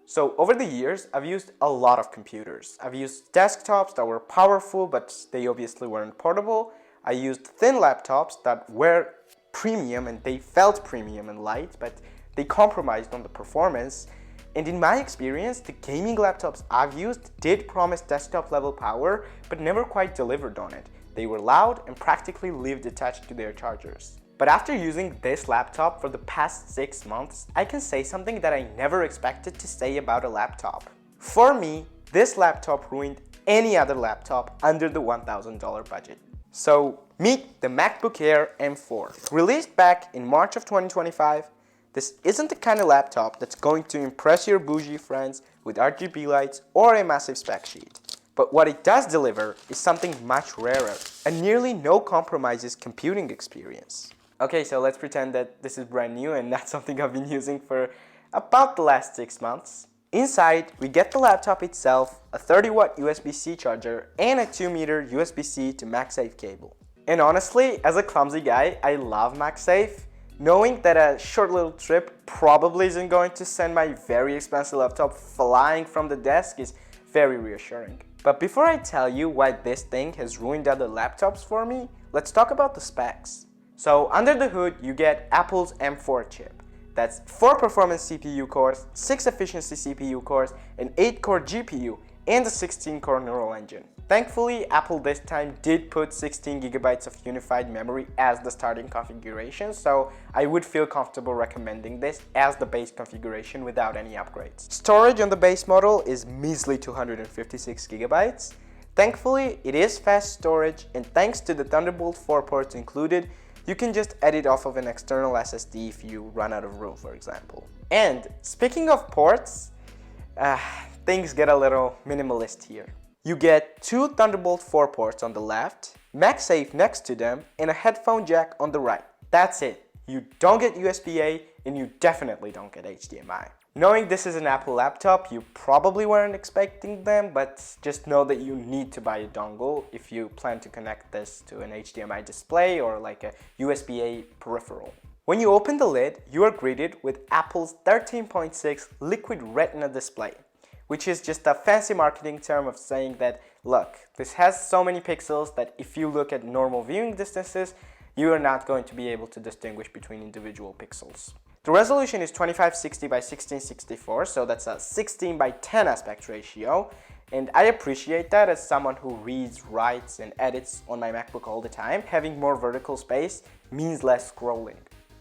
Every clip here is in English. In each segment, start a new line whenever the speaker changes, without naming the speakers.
So over the years, I've used a lot of computers. I've used desktops that were powerful, but they obviously weren't portable. I used thin laptops that were premium and they felt premium and light, but they compromised on the performance. And in my experience, the gaming laptops I've used did promise desktop level power, but never quite delivered on it. They were loud and practically lived attached to their chargers. But after using this laptop for the past 6 months, I can say something that I never expected to say about a laptop. For me, this laptop ruined any other laptop under the $1,000 budget. So meet the MacBook Air M4. Released back in March of 2025, this isn't the kind of laptop that's going to impress your bougie friends with RGB lights or a massive spec sheet. But what it does deliver is something much rarer, a nearly no compromises computing experience. Okay, so let's pretend that this is brand new and not something I've been using for about the last 6 months. Inside, we get the laptop itself, a 30-watt USB-C charger, and a 2-meter USB-C to MagSafe cable. And honestly, as a clumsy guy, I love MagSafe. Knowing that a short little trip probably isn't going to send my very expensive laptop flying from the desk is very reassuring. But before I tell you why this thing has ruined other laptops for me, let's talk about the specs. So under the hood, you get Apple's M4 chip. That's 4 performance CPU cores, 6 efficiency CPU cores, an 8-core GPU, and a 16-core neural engine. Thankfully, Apple this time did put 16 GB of unified memory as the starting configuration, so I would feel comfortable recommending this as the base configuration without any upgrades. Storage on the base model is measly 256 GB. Thankfully, it is fast storage, and thanks to the Thunderbolt 4 ports included, you can just edit off of an external SSD if you run out of room, for example. And speaking of ports, things get a little minimalist here. You get 2 Thunderbolt 4 ports on the left, MagSafe next to them, and a headphone jack on the right. That's it. You don't get USB-A, and you definitely don't get HDMI. Knowing this is an Apple laptop, you probably weren't expecting them, but just know that you need to buy a dongle if you plan to connect this to an HDMI display or like a USB-A peripheral. When you open the lid, you are greeted with Apple's 13.6 Liquid Retina display, which is just a fancy marketing term of saying that, look, this has so many pixels that if you look at normal viewing distances, you are not going to be able to distinguish between individual pixels. The resolution is 2560 by 1664, so that's a 16 by 10 aspect ratio, and I appreciate that as someone who reads, writes, and edits on my MacBook all the time. Having more vertical space means less scrolling.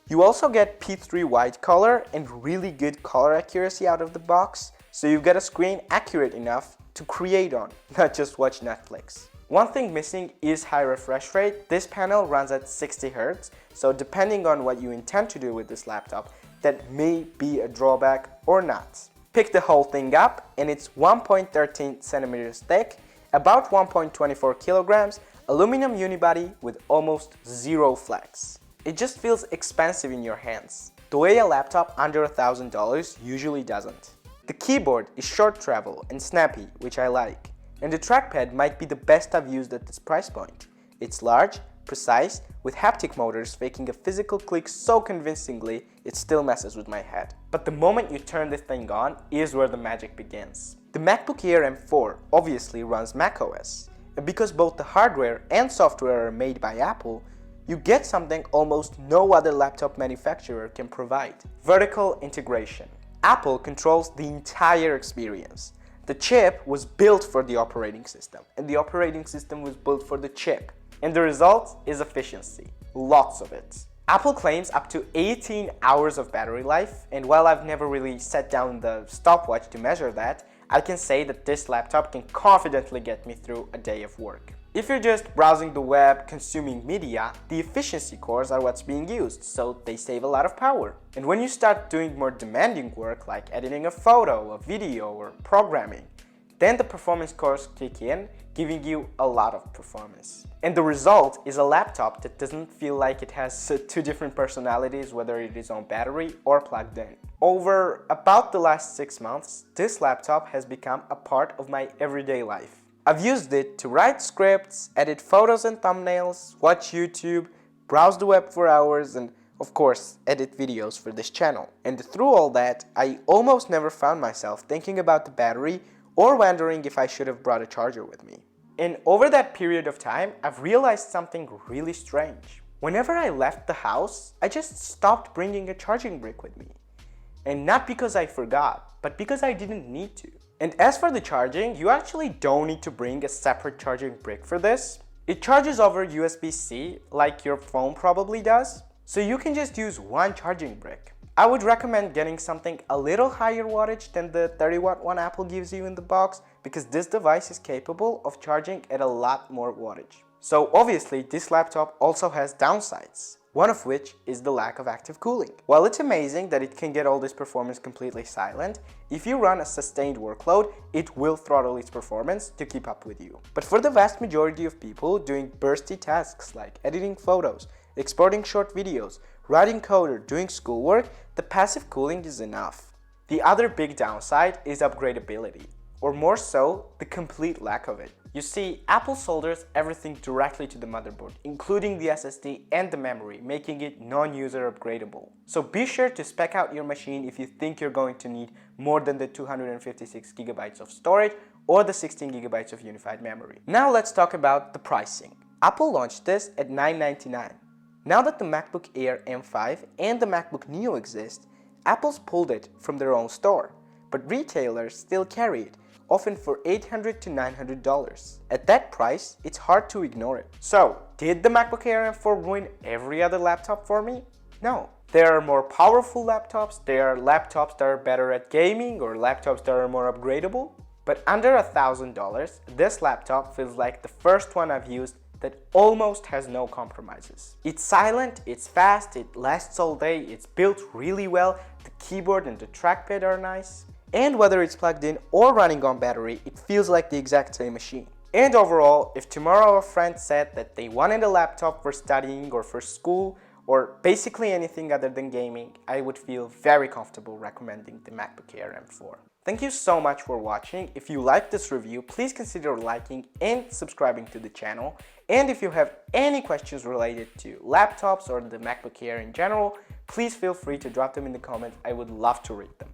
You also get P3 white color and really good color accuracy out of the box, so you get a screen accurate enough to create on, not just watch Netflix. One thing missing is high refresh rate. This panel runs at 60 Hz, so depending on what you intend to do with this laptop, that may be a drawback or not. Pick the whole thing up and it's 1.13 centimeters thick, about 1.24 kilograms, aluminum unibody with almost zero flex. It just feels expensive in your hands, the way a laptop under $1,000 usually doesn't. The keyboard is short travel and snappy, which I like. And the trackpad might be the best I've used at this price point. It's large, precise, with haptic motors faking a physical click so convincingly it still messes with my head. But the moment you turn this thing on is where the magic begins. The MacBook Air M4 obviously runs macOS, and because both the hardware and software are made by Apple, you get something almost no other laptop manufacturer can provide: vertical integration. Apple controls the entire experience. The chip was built for the operating system, and the operating system was built for the chip. And the result is efficiency. Lots of it. Apple claims up to 18 hours of battery life, and while I've never really set down the stopwatch to measure that, I can say that this laptop can confidently get me through a day of work. If you're just browsing the web, consuming media, the efficiency cores are what's being used, so they save a lot of power. And when you start doing more demanding work like editing a photo, a video, or programming, then the performance cores kick in, giving you a lot of performance. And the result is a laptop that doesn't feel like it has 2 different personalities, whether it is on battery or plugged in. Over about the last 6 months, this laptop has become a part of my everyday life. I've used it to write scripts, edit photos and thumbnails, watch YouTube, browse the web for hours, and of course, edit videos for this channel. And through all that, I almost never found myself thinking about the battery or wondering if I should have brought a charger with me. And over that period of time, I've realized something really strange. Whenever I left the house, I just stopped bringing a charging brick with me. And not because I forgot, but because I didn't need to. And as for the charging, you actually don't need to bring a separate charging brick for this. It charges over USB-C like your phone probably does. So you can just use one charging brick. I would recommend getting something a little higher wattage than the 30-watt one Apple gives you in the box, because this device is capable of charging at a lot more wattage. So obviously this laptop also has downsides, one of which is the lack of active cooling. While it's amazing that it can get all this performance completely silent, if you run a sustained workload, it will throttle its performance to keep up with you. But for the vast majority of people doing bursty tasks like editing photos, exporting short videos, writing code, or doing schoolwork, the passive cooling is enough. The other big downside is upgradability, or more so, the complete lack of it. You see, Apple solders everything directly to the motherboard, including the SSD and the memory, making it non-user upgradable. So be sure to spec out your machine if you think you're going to need more than the 256 GB of storage or the 16 GB of unified memory. Now let's talk about the pricing. Apple launched this at $999. Now that the MacBook Air M5 and the MacBook Neo exist, Apple's pulled it from their own store, but retailers still carry it, often for $800 to $900. At that price, it's hard to ignore it. So, did the MacBook Air M4 ruin every other laptop for me? No. There are more powerful laptops, there are laptops that are better at gaming, or laptops that are more upgradable. But under $1,000, this laptop feels like the first one I've used that almost has no compromises. It's silent, it's fast, it lasts all day, it's built really well, the keyboard and the trackpad are nice. And whether it's plugged in or running on battery, it feels like the exact same machine. And overall, if tomorrow a friend said that they wanted a laptop for studying or for school, or basically anything other than gaming, I would feel very comfortable recommending the MacBook Air M4. Thank you so much for watching. If you liked this review, please consider liking and subscribing to the channel. And if you have any questions related to laptops or the MacBook Air in general, please feel free to drop them in the comments. I would love to read them.